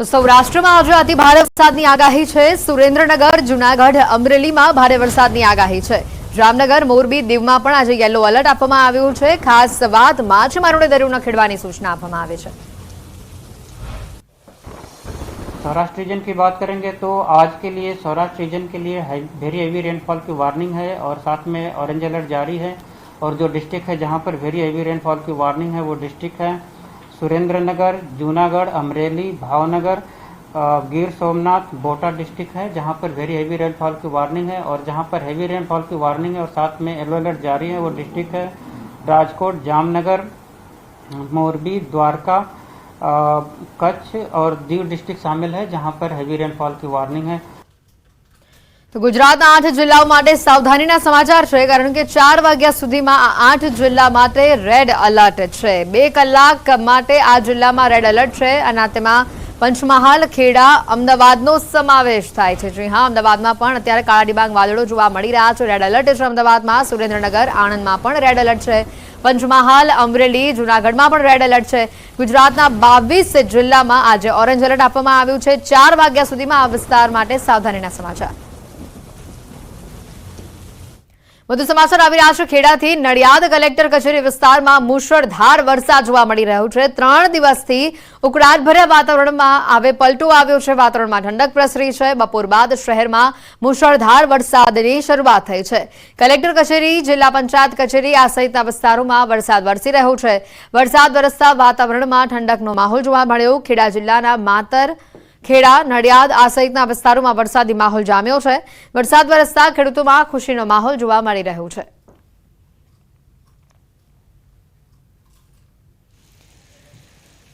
તો સૌરાષ્ટ્રમાં આજે અતિ ભારે વરસાદની આગાહી છે। સુરેન્દ્રનગર, જૂનાગઢ, અમરેલીમાં ભારે વરસાદની આગાહી છે। જામનગર, મોરબી, દીવમાં પણ આજે યેલો એલર્ટ આપવામાં આવ્યું છે। ખાસ વાત માછીમારોને દરિયો ન ખેડવાની सूचना આપવામાં આવી છે। सौराष्ट्र रीजन की बात करेंगे तो आज के लिए सौराष्ट्र रीजन के लिए वेरी हेवी रेनफॉल की वार्निंग है और साथ में ऑरेंज अलर्ट जारी है। और जो डिस्ट्रिक्ट है जहां पर वेरी हेवी रेनफॉल की वार्निंग है वो डिस्ट्रिक्ट है सुरेंद्रनगर, जूनागढ़, अमरेली, भावनगर, गिर सोमनाथ, बोटा डिस्ट्रिक्ट है जहां पर वेरी हेवी रेनफॉल की वार्निंग है। और जहां पर हेवी रेनफॉल की वार्निंग है और साथ में येलो अलर्ट जारी है वो डिस्ट्रिक्ट है राजकोट, जामनगर, मोरबी, द्वारका, कच्छ और दीव डिस्ट्रिक्ट शामिल है जहां पर हेवी रेनफॉल की वार्निंग है। तो गुजरातना 8 जिल्लाओं माटे सावधानीना समाचार छे, कारण के 4 वाग्या सुधीमां 8 जिल्ला माटे रेड अलर्ट छे। 2 कलाक माटे आ जिल्लामां रेड अलर्ट छे अने तेमां पंचमहाल, खेड़ा, अमदावादनो समावेश थाय छे। जी हां, अमदावादमां पण अत्यारे काळा ડિબાંગ वादळो जोवा मळी रह्या छे। रेड अलर्ट छे अमदावादमां, सुरेन्द्रनगर, आणंदमां पण रेड अलर्ट छे। पंचमहाल, अमरेली, जूनागढ़मां पण रेड अलर्ट छे। गुजरातना 22 जिल्लामां आज ऑरेंज अलर्ट आपवामां आव्युं छे। 4 वाग्या सुधीमां आ विस्तार माटे सावधानीना समाचार। વધુ સમાચાર આવી રહ્યા છે ખેડાથી। નડિયાદ કલેક્ટર કચેરી વિસ્તારમાં મુશળધાર વરસાદ જોવા મળી રહ્યો છે। 3 દિવસથી ઉકળાટભર્યા વાતાવરણમાં હવે પલટો આવ્યો છે। વાતાવરણમાં ઠંડક પ્રસરી છે। બપોર બાદ શહેરમાં મુશળધાર વરસાદની શરૂઆત થઈ છે। કલેક્ટર કચેરી, જિલ્લા પંચાયત કચેરી આ સહિતના વિસ્તારોમાં વરસાદ વરસી રહ્યો છે। વરસાદ વરસતા વાતાવરણમાં ઠંડકનો માહોલ જોવા મળ્યો। ખેડા જિલ્લાના માતર, ખેડા, નડિયાદ આ સહિતના વિસ્તારોમાં વરસાદી માહોલ જામ્યો છે। વરસાદ વરસતા ખેડૂતોમાં ખુશીનો માહોલ જોવા મળી રહ્યો છે।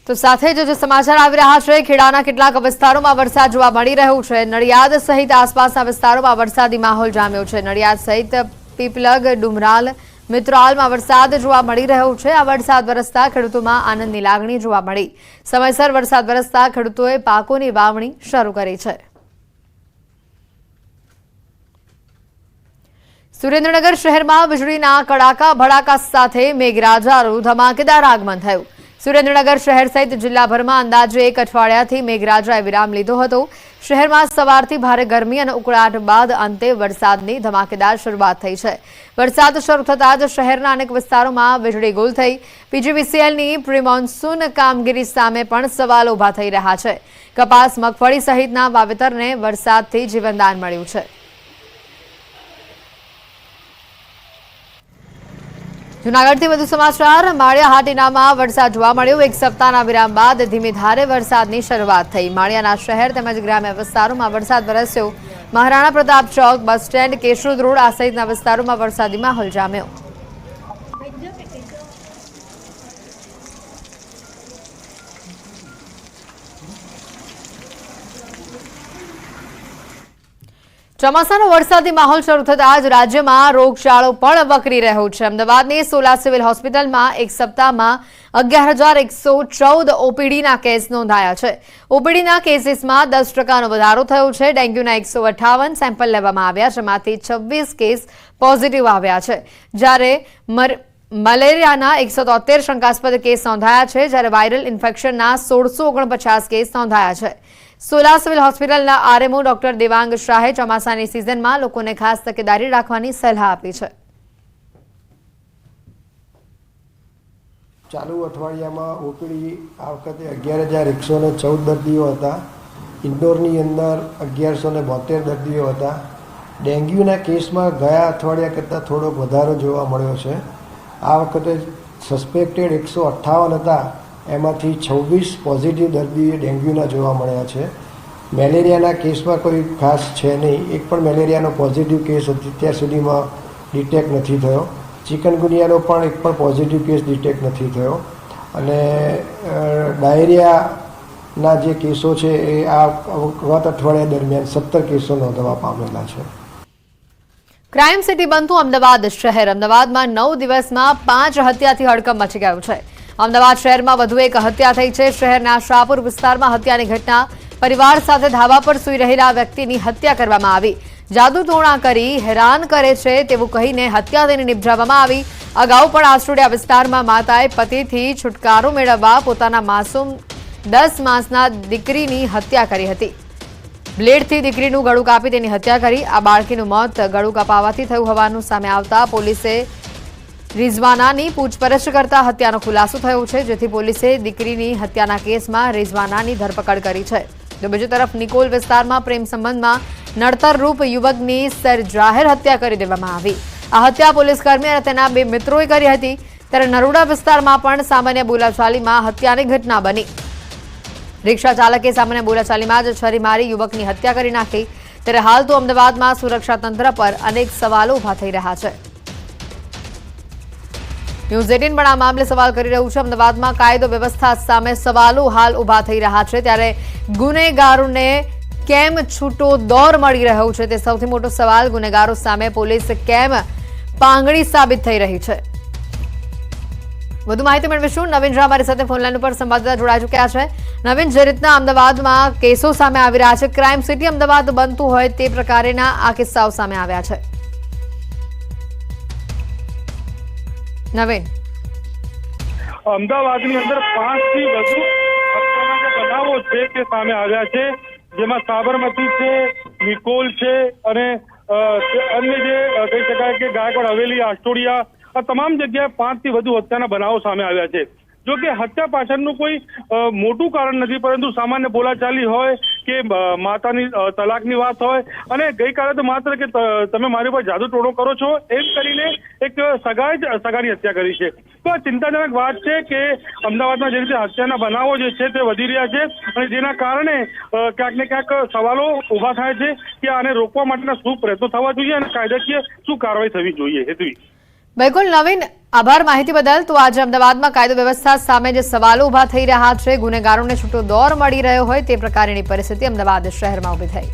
તો સાથે જ સમાચાર આવી રહ્યા છે ખેડાના કેટલાક વિસ્તારોમાં વરસાદ જોવા મળી રહ્યો છે। નડિયાદ સહિત આસપાસના વિસ્તારોમાં વરસાદી માહોલ જામ્યો છે। નડિયાદ સહિત પીપલગ, ડુમરાલ, મિત્રાલમાં વરસાદ જોવા મળી રહ્યો છે। આ વરસાદ વરસતા ખેડૂતોમાં આનંદની લાગણી જોવા મળી। સમયસર વરસાદ વરસતા ખેડૂતોએ પાકોની વાવણી શરૂ કરી છે। સુરેન્દ્રનગર શહેરમાં વીજળીના કડાકા ભડાકા સાથે મેઘરાજાનું ધમાકેદાર આગમન થયું। સુરેન્દ્રનગર શહેર સહિત જિલ્લાભરમાં અંદાજે 1 અઠવાડિયાથી મેઘરાજાએ વિરામ લીધો હતો। શહેરમાં સવારથી ભારે ગરમી અને ઉકળાટ બાદ અંતે વરસાદની ધમાકેદાર શરૂઆત થઈ છે। વરસાદ શરૂ થતાં જ શહેરના અનેક વિસ્તારોમાં વીજળી ગુલ થઈ। પીજીવીસીએલની પ્રી મોન્સૂન કામગીરી સામે પણ સવાલો ઊભા થઈ રહ્યા છે। કપાસ, મગફળી સહિતના વાવેતરને વરસાદથી જીવનદાન મળ્યું છે। જૂનાગઢથી વધુ સમાચાર। માળિયા હાટીનામાં વરસાદ જોવા મળ્યો। 1 સપ્તાહના વિરામ બાદ ધીમી ધારે વરસાદની શરૂઆત થઈ। માળિયાના શહેર તેમજ ગ્રામ્ય વિસ્તારોમાં વરસાદ વરસ્યો। મહારાણા પ્રતાપ ચોક, બસ સ્ટેન્ડ, કેશોદ રોડ આ સહિતના વિસ્તારોમાં વરસાદી માહોલ જામ્યો। ચોમાસાનો વરસાદી માહોલ શરૂ થતાં જ રાજ્યમાં રોગચાળો પણ વકરી રહ્યો છે। અમદાવાદની સોલા સિવિલ હોસ્પિટલમાં 1 સપ્તાહમાં 11,114 ઓપીડીના કેસ નોંધાયા છે। ઓપીડીના કેસીસમાં 10% વધારો થયો છે। ડેન્ગ્યુના 158 સેમ્પલ લેવામાં આવ્યા, જેમાંથી 26 કેસ પોઝિટિવ આવ્યા છે, જ્યારે મલેરિયાના 173 શંકાસ્પદ કેસ નોંધાયા છે, જ્યારે વાયરલ ઇન્ફેક્શનના 1649 કેસ નોંધાયા છે। સોલા સિવિલ હોસ્પિટલના આરએમઓ ડોક્ટર દેવાંગ શાહે ચોમાસાની સિઝનમાં લોકોને ખાસ તકેદારી રાખવાની સલાહ આપી છે। ચાલુ અઠવાડિયામાં ઓપીડી આ વખતે 11,114 દર્દીઓ હતા। ઇન્ડોરની અંદર 1,172 દર્દીઓ હતા। ડેન્ગ્યુના કેસમાં ગયા અઠવાડિયા કરતાં થોડોક વધારો જોવા મળ્યો છે। આ વખતે સસ્પેક્ટેડ 158 હતા, એમાંથી 26 પોઝિટિવ દર્દી ડેન્ગ્યુના જોવા મળ્યા છે। મેલેરિયાના કેસમાં કોઈ ખાસ છે નહીં। એક પણ મેલેરિયાનો પોઝિટિવ કેસ અત્યાર સુધીમાં ડિટેક્ટ નથી થયો। ચિકનગુનિયાનો પણ એક પણ પોઝિટિવ કેસ ડિટેક્ટ નથી થયો। અને ડાયરિયાના જે કેસો છે એ આ ગત અઠવાડિયા દરમિયાન 17 કેસો નોંધવા પામેલા છે। ક્રાઇમ સિટી બનતું અમદાવાદ શહેર। અમદાવાદમાં 9 દિવસમાં 5 હત્યાથી હડકંપ મચી ગયું છે। અમદાવાદ શહેરમાં વધુ એક હત્યા થઈ છે। શહેરના શાહપુર વિસ્તારમાં હત્યાની ઘટના। પરિવાર સાથે ધાબા પર સૂઈ રહેલા વ્યક્તિની હત્યા કરવામાં આવી। જાદુ ટોણા કરી હેરાન કરે છે તેવું કહીને હત્યા તેની નિપજાવવામાં આવી। અગાઉ પણ આસરોડિયા વિસ્તારમાં માતાએ પતિથી છુટકારો મેળવવા પોતાના માસૂમ 10 માસના દીકરીની હત્યા કરી હતી. બ્લેડથી દીકરીનું ગળું કાપી તેની હત્યા કરી. આ બાળકીનું મોત ગળું કપાવાથી થયું હોવાનું સામે આવતા પોલીસે રિઝવાનાની પૂછપરછ કરતા હત્યાનો ખુલાસો થયો છે, જેથી પોલીસે દીકરીની હત્યાના કેસમાં રિઝવાનાની ધરપકડ કરી છે. તો બીજી તરફ નિકોલ વિસ્તારમાં પ્રેમ સંબંધમાં નડતરરૂપ યુવકની જાહેર હત્યા કરી દેવામાં આવી. આ હત્યા પોલીસકર્મી અને તેના 2 મિત્રોએ કરી હતી. ત્યારે નરોડા વિસ્તારમાં પણ સામાન્ય બોલાચાલીમાં હત્યાની ઘટના બની. રિક્ષા ચાલકે સામાન્ય બોલાચાલીમાં જ છરી મારી યુવકની હત્યા કરી નાખી. ત્યારે હાલ તો અમદાવાદમાં સુરક્ષા તંત્ર પર અનેક સવાલો ઉભા થઈ રહ્યા છે. ન્યૂઝ 18 પણ આ મામલે સવાલ કરી રહ્યું છે. અમદાવાદમાં કાયદો વ્યવસ્થા સામે સવાલો હાલ ઉભા થઈ રહ્યા છે. ત્યારે ગુનેગારોને કેમ છૂટો દોર મળી રહ્યો છે તે સૌથી મોટો સવાલ. ગુનેગારો સામે પોલીસ કેમ પાંગળી સાબિત થઈ રહી છે? વધુ માહિતી મેળવીશું. નવીન ઝા અમારી સાથે ફોનલાઈન ઉપર સંવાદદાતા જોડાઈ ચૂક્યા છે. નવીન, જે રીતના અમદાવાદમાં કેસો સામે આવી રહ્યા છે, ક્રાઇમ સિટી અમદાવાદ બનતું હોય તે પ્રકારના આ કિસ્સાઓ સામે આવ્યા છે. નવીન, અમદાવાદની અંદર 5 થી વધુ હત્યાના જે બનાવો છે તે સામે આવ્યા છે, જેમાં સાબરમતી છે, નિકોલ છે અને અન્ય જે કહી શકાય કે ગાયકવાડ હવેલી, આસ્ટોડિયા, આ તમામ જગ્યાએ 5 થી વધુ હત્યાના બનાવો સામે આવ્યા છે. જો કે હત્યા પાછળનું કોઈ મોટું કારણ નથી, પરંતુ સામાન્ય બોલાચાલી હોય કે માતાની તલાકની વાત હોય, અને ગઈકાલે તો માત્ર કે તમે મારી પર જાદુ ટોણો કરો છો એમ કરીને એક સગાની હત્યા કરી છે. તો આ ચિંતાજનક વાત છે કે અમદાવાદમાં જે રીતે હત્યાના બનાવો જે છે તે વધી રહ્યા છે, અને જેના કારણે ક્યાંક ને ક્યાંક સવાલો ઉભા થાય છે કે આને રોકવા માટેના શું પ્રયત્નો થવા જોઈએ અને કાયદાકીય શું કાર્યવાહી થવી જોઈએ. હેતવી. બિલકુલ નવીન, આભાર માહિતી બદલ. તો આજે અમદાવાદમાં કાયદો વ્યવસ્થા સામે જે સવાલો ઉભા થઈ રહ્યા છે, ગુનેગારોને છૂટો દોર મળી રહ્યો હોય તે પ્રકારની પરિસ્થિતિ અમદાવાદ શહેરમાં ઉભી થઈ.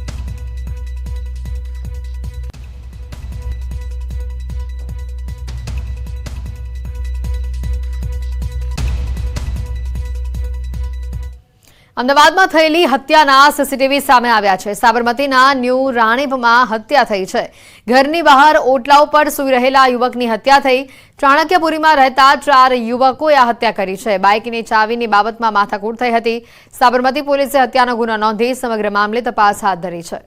અમદાવાદમાં થયેલી હત્યાના સીસીટીવી સામે આવ્યા છે. સાબરમતીના ન્યૂ રાણીપમાં હત્યા થઈ છે. ઘરની બહાર ઓટલા ઉપર સૂઈ રહેલા યુવકની હત્યા થઈ. ચાણક્યપુરીમાં રહેતા 4 યુવકોએ આ હત્યા કરી છે. બાઇકની ચાવીની બાબતમાં માથાકૂટ થઈ હતી. સાબરમતી પોલીસે હત્યાનો ગુનો નોંધી સમગ્ર મામલે તપાસ હાથ ધરી છે.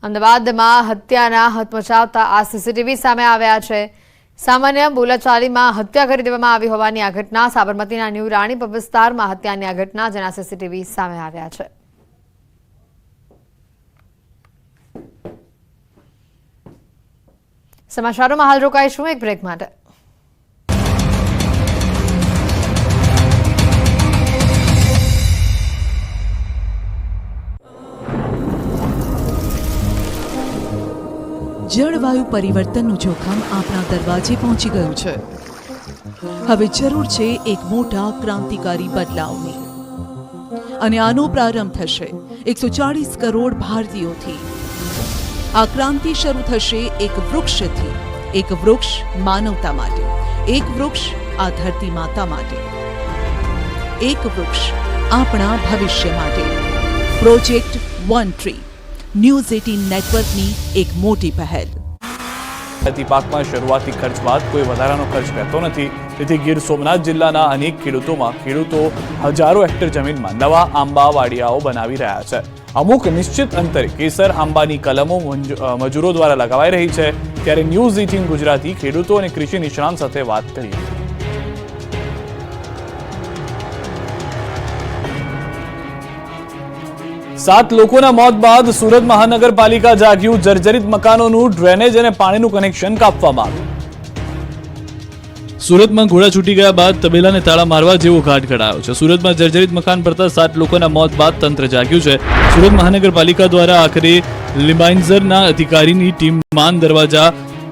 અમદાવાદમાં હત્યાના હચમચાવતા આ સીસીટીવી સામે આવ્યા છે. સામાન્ય બોલાચાલીમાં હત્યા કરી દેવામાં આવી હોવાની આ ઘટના. સાબરમતીના ન્યૂ રાણીપ વિસ્તારમાં હત્યાની આ ઘટના, જેના સીસીટીવી સામે આવ્યા છે. સમાચારોમાં હાલ રોકાઈશું એક બ્રેક માટે. જળવાયુ પરિવર્તનનું જોખમ આપણા દરવાજે પહોંચી ગયું છે. હવે જરૂર છે એક મોટા ક્રાંતિકારી બદલાવની, અને આનો પ્રારંભ થશે 140 કરોડ ભારતીયોથી. આ ક્રાંતિ શરૂ થશે એક વૃક્ષથી. એક વૃક્ષ માનવતા માટે, એક વૃક્ષ આ ધરતી માતા માટે, એક વૃક્ષ આપણા ભવિષ્ય માટે. પ્રોજેક્ટ વન ટ્રી, ન્યૂઝ 18 નેટવર્કની એક મોટી પહેલ. પાકમાં શરૂઆતી ખર્ચ બાદ કોઈ વધારાનો ખર્ચ રહેતો નથી, તેથી ગીર સોમનાથ જિલ્લાના અનેક ખેડૂતો હજારો હેક્ટર જમીનમાં નવા આંબા વાડિયાઓ બનાવી રહ્યા છે. અમુક નિશ્ચિત અંતરે કેસર આંબાની કલમો મજૂરો દ્વારા લગાવાઈ રહી છે. ત્યારે ન્યૂઝ 18 ગુજરાતી ખેડૂતો અને કૃષિ નિષ્ણાંત સાથે વાત કરી. 7 લોકોના મોત બાદ સુરત મહાનગરપાલિકા જાગ્યું. જર્જરિત મકાનોનું ડ્રેનેજ અને પાણીનું કનેક્શન કાપવામાં આવ્યું. સુરતમાં ઘોડા છૂટી ગયા બાદ તબેલાને તાળા મારવા જેવો ઘાટ ઘડાયો છે. સુરતમાં જર્જરિત મકાન પડતા 7 લોકોના મોત બાદ તંત્ર જાગ્યું છે. સુરત મહાનગરપાલિકા દ્વારા આખરે લિમ્બાઇન્ઝરના અધિકારીની ટીમ માન દરવાજા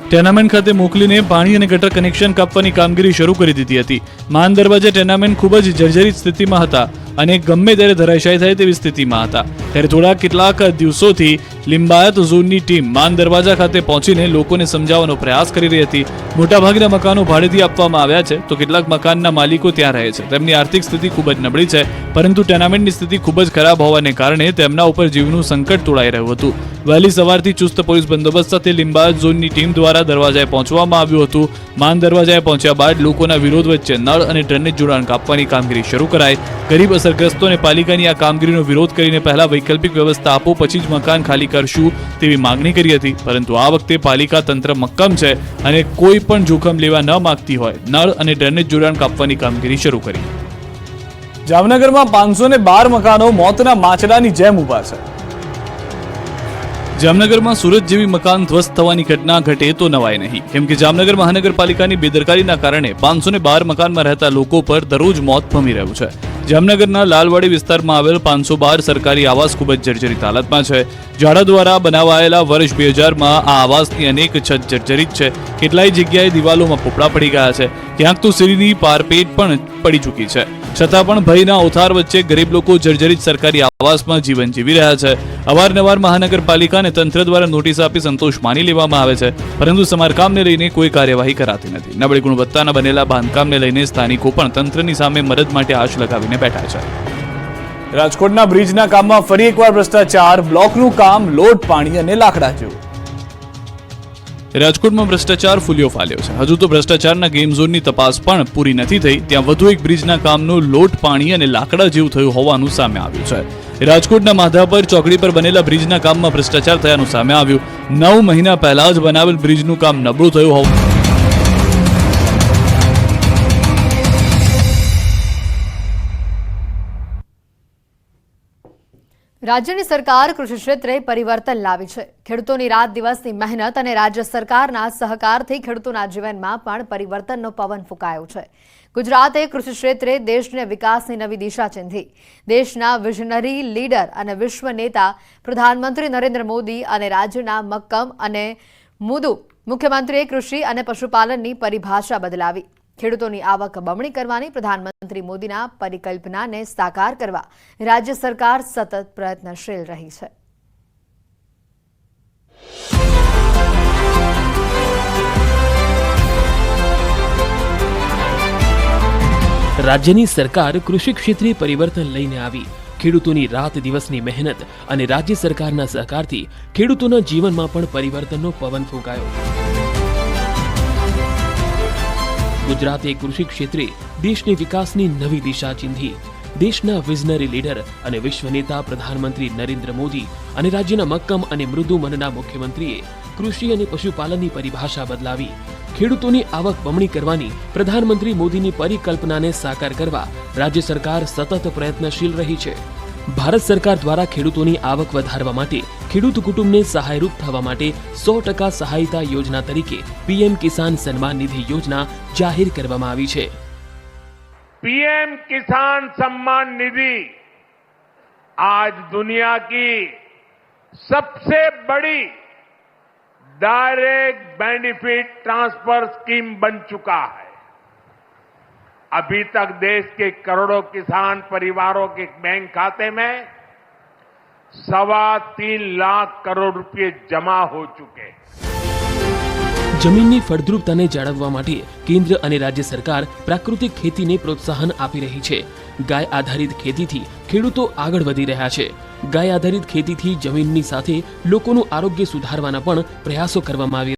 ટેનામેન્ટ ખાતે મોકલીને પાણી અને ગટર કનેક્શન કાપવાની કામગીરી શરૂ કરી દીધી હતી. માન દરવાજા ટેનામેન્ટ ખૂબ જ જર્જરિત સ્થિતિમાં હતા અને ગમે ત્યારે ધરાશાયી થાય તેવી સ્થિતિમાં હતા. ત્યારે કેટલાક દિવસોથી લિંબાયત ઝોનની ટીમ માન દરવાજા ખાતે પહોંચીને લોકોને સમજાવવાનો પ્રયાસ કરી રહી હતી. મોટાભાગના મકાનો ભાડેથી આપવામાં આવ્યા છે, તો કેટલાક મકાનના માલિકો ત્યાં રહે છે. તેમની આર્થિક સ્થિતિ ખૂબ જ નબળી છે, પરંતુ ટેનામેન્ટની સ્થિતિ ખૂબ જ ખરાબ હોવાને કારણે તેમના ઉપર જીવનું સંકટ તોળાઈ રહ્યું હતું. વહેલી સવારથી ચુસ્ત પોલીસ બંદોબસ્ત સાથે લિંબાયત ઝોનની ટીમ દ્વારા દરવાજાએ પહોંચવામાં આવ્યું હતું. માન દરવાજાએ પહોંચ્યા બાદ લોકોના વિરોધ વચ્ચે નળ અને ડ્રેનેજ જોડાણ કાપવાની કામગીરી શરૂ કરાઈ. ગરીબ અસરગ્રસ્તોને પાલિકાની આ કામગીરીનો વિરોધ કરીને પહેલા વૈકલ્પિક વ્યવસ્થા આપો, પછી જ મકાન ખાલી કરશું તેવી માંગણી કરી હતી. પરંતુ આ વખતે પાલિકા તંત્ર મક્કમ છે અને કોઈ પણ જોખમ લેવા ન માંગતી હોય નળ અને ડ્રેનેજ જોડાણ કાપવાની કામગીરી શરૂ કરી. જામનગરમાં 512 મકાનો મોતના માછલાની જેમ ઊભા છે. જામનગરમાં સુરત જેવી મકાન ધ્વસ્ત થવાની ઘટના ઘટે તો નવાય નહીં, કેમ કે જામનગર મહાનગરપાલિકાની બેદરકારીના કારણે 512 મકાનમાં રહેતા લોકો પર દરરોજ મોત ભમી રહ્યું છે. જામનગરના લાલવાડી વિસ્તારમાં આવેલ 512 સરકારી આવાસ ખૂબ જ જર્જરિત હાલતમાં છે. ઝાડા દ્વારા બનાવાયેલા વર્ષ 2000માં આ આવાસની અનેક છત જર્જરિત છે. કેટલાય જગ્યાએ દિવાલોમાં પોપડા પડી ગયા છે. ક્યાંક તો સીડીની પારપેટ પણ પડી ચૂકી છે. છતાં પણ ભયના ઓથાર વચ્ચે ગરીબ લોકો જર્જરિત સરકારી આવાસમાં જીવન જીવી રહ્યા છે. અવારનવાર મહાનગરપાલિકાને તંત્ર દ્વારા નોટિસ આપી સંતોષ માની લેવામાં આવે છે, પરંતુ સમારકામને લઈને કોઈ કાર્યવાહી કરાતી નથી. નબળી ગુણવત્તાના બનેલા બાંધકામને લઈને સ્થાનિકો પણ તંત્રની સામે મદદ માટે આશ લગાવીને બેઠા છે. રાજકોટના બ્રિજના કામમાં ફરી એકવાર ભ્રષ્ટાચાર. બ્લોકનું કામ લોટ, પાણી અને લાકડા જેવું. રાજકોટમાં ભ્રષ્ટાચાર ફૂલ્યો ફાલ્યો છે. હજુ તો ભ્રષ્ટાચારના ગેમ ઝોનની તપાસ પણ પૂરી નથી થઈ, ત્યાં વધુ એક બ્રિજના કામનું લોટ, પાણી અને લાકડા જેવું થયું હોવાનું સામે આવ્યું છે. રાજકોટના માધાપર ચોકડી પર બનેલા બ્રિજના કામમાં ભ્રષ્ટાચાર થયાનું સામે આવ્યું. 9 મહિના પહેલા જ બનાવેલ બ્રિજનું કામ નબળું થયું હોવાનું રાજ્યની સરકાર કૃષિ ક્ષેત્રે પરિવર્તન લાવી છે. ખેડૂતોની રાત દિવસની મહેનત અને રાજ્ય સરકારના સહકારથી ખેડૂતોના જીવનમાં પણ પરિવર્તનનો પવન ફૂંકાયો છે. ગુજરાતે કૃષિ ક્ષેત્રે દેશને વિકાસની નવી દિશા ચીંધી. દેશના વિઝનરી લીડર અને વિશ્વ નેતા પ્રધાનમંત્રી નરેન્દ્ર મોદી અને રાજ્યના મક્કમ અને મૃદુ મુખ્યમંત્રીએ કૃષિ અને પશુપાલનની પરિભાષા બદલાવી. ખેડૂતોની આવક બમણી કરવાની પ્રધાનમંત્રી મોદીના પરિકલ્પનાને સાકાર કરવા રાજ્ય સરકાર સતત પ્રયત્નશીલ રહી છે. રાજ્યની સરકાર કૃષિ ક્ષેત્રે પરિવર્તન લઈને આવી. ખેડૂતોની રાત દિવસની મહેનત અને રાજ્ય સરકારના સહકારથી ખેડૂતોના જીવનમાં પણ પરિવર્તનનો પવન ફૂંકાયો. ગુજરાતે કૃષિ ક્ષેત્રે દેશની વિકાસની નવી દિશા ચીંધી. દેશના વિઝનરી લીડર અને વિશ્વ નેતા પ્રધાનમંત્રી નરેન્દ્ર મોદી અને રાજ્યના મક્કમ અને મૃદુ મનના મુખ્યમંત્રીએ કૃષિ અને પશુપાલનની પરિભાષા બદલાવી. ખેડૂતોની આવક બમણી કરવાની પ્રધાનમંત્રી મોદીની પરિકલ્પનાને સાકાર કરવા રાજ્ય સરકાર સતત પ્રયત્નશીલ રહી છે. ભારત સરકાર દ્વારા ખેડૂતોની આવક વધારવા માટે ખેડૂત કુટુંબને સહાયરૂપ થવા માટે 100% સહાયતા યોજના તરીકે પીએમ કિસાન સન્માન નિધિ યોજના જાહેર કરવામાં આવી છે. पीएम किसान सम्मान निधि आज दुनिया की सबसे बड़ी डायरेक्ट बेनिफिट ट्रांसफर स्कीम बन चुका है. अभी तक देश के करोड़ों किसान परिवारों के बैंक खाते में 3.25 लाख करोड़ रुपए जमा हो चुके हैं. જમીનની ફળદ્રુપતાને જાળવવા માટે કેન્દ્ર અને રાજ્ય સરકાર પ્રાકૃતિક ખેતીને પ્રોત્સાહન આપી રહી છે. ગાય આધારિત ખેતીથી ખેડૂતો આગળ વધી રહ્યા છે. ગાય આધારિત ખેતીથી જમીનની સાથે લોકોનું આરોગ્ય સુધારવાના પણ પ્રયાસો કરવામાં આવી